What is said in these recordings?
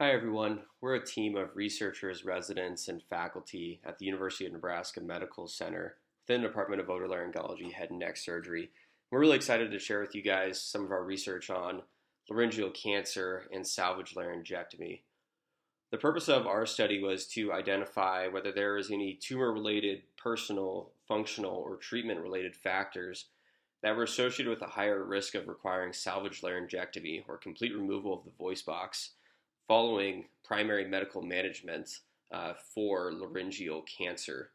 Hi everyone, we're a team of researchers, residents, and faculty at the University of Nebraska Medical Center within the Department of Otolaryngology, Head and Neck Surgery. We're really excited to share with you guys some of our research on laryngeal cancer and salvage laryngectomy. The purpose of our study was to identify whether there is any tumor-related, personal, functional, or treatment-related factors that were associated with a higher risk of requiring salvage laryngectomy or complete removal of the voice box following primary medical management for laryngeal cancer.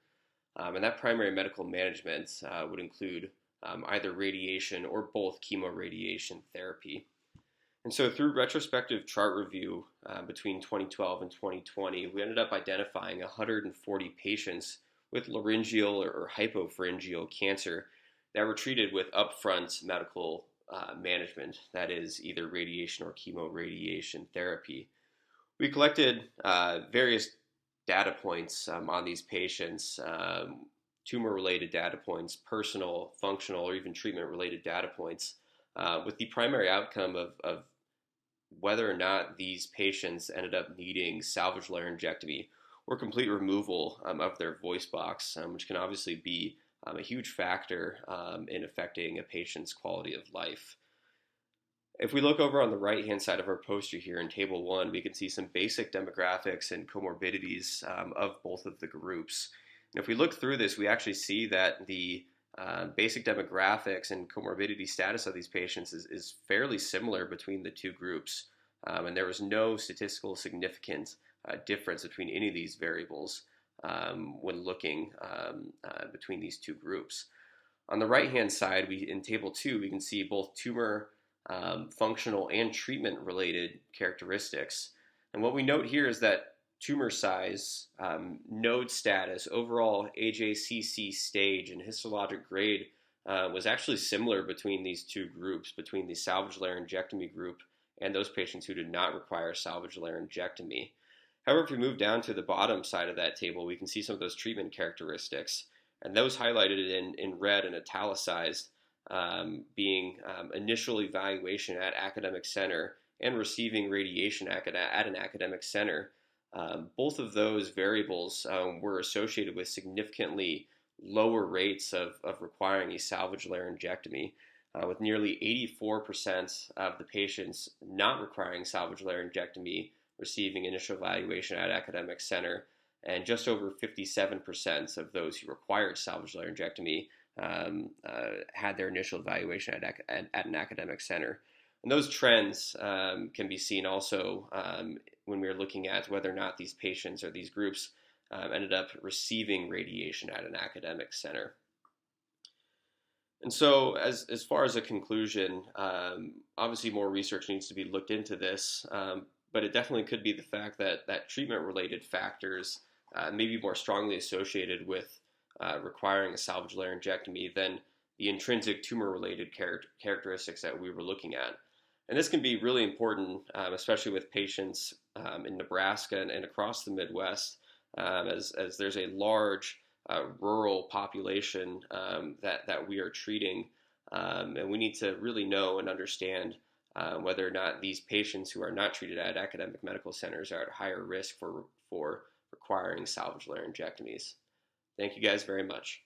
And that primary medical management would include either radiation or both chemoradiation therapy. And so through retrospective chart review between 2012 and 2020, we ended up identifying 140 patients with laryngeal or hypopharyngeal cancer that were treated with upfront medical management, that is either radiation or chemoradiation therapy. We collected various data points on these patients, tumor-related data points, personal, functional, or even treatment-related data points, with the primary outcome of whether or not these patients ended up needing salvage laryngectomy or complete removal of their voice box, which can obviously be a huge factor in affecting a patient's quality of life. If we look over on the right-hand side of our poster here in Table 1, we can see some basic demographics and comorbidities of both of the groups. And if we look through this, we actually see that the basic demographics and comorbidity status of these patients is fairly similar between the two groups. And there was no statistical significant difference between any of these variables when looking between these two groups. On the right-hand side, in Table 2, we can see both tumor functional and treatment-related characteristics. And what we note here is that tumor size, node status, overall AJCC stage, and histologic grade was actually similar between these two groups, between the salvage laryngectomy group and those patients who did not require salvage laryngectomy. However, if we move down to the bottom side of that table, we can see some of those treatment characteristics, and those highlighted in red and italicized being initial evaluation at academic center and receiving radiation at an academic center. Both of those variables were associated with significantly lower rates of requiring a salvage laryngectomy, with nearly 84% of the patients not requiring salvage laryngectomy receiving initial evaluation at academic center, and just over 57% of those who required salvage laryngectomy had their initial evaluation at an academic center. And those trends can be seen also when we're looking at whether or not these patients or these groups ended up receiving radiation at an academic center. And so as far as a conclusion, obviously more research needs to be looked into this, but it definitely could be the fact that treatment-related factors may be more strongly associated with requiring a salvage laryngectomy than the intrinsic tumor-related characteristics that we were looking at. And this can be really important, especially with patients in Nebraska and across the Midwest, as there's a large rural population that we are treating, and we need to really know and understand whether or not these patients who are not treated at academic medical centers are at higher risk for requiring salvage laryngectomies. Thank you guys very much.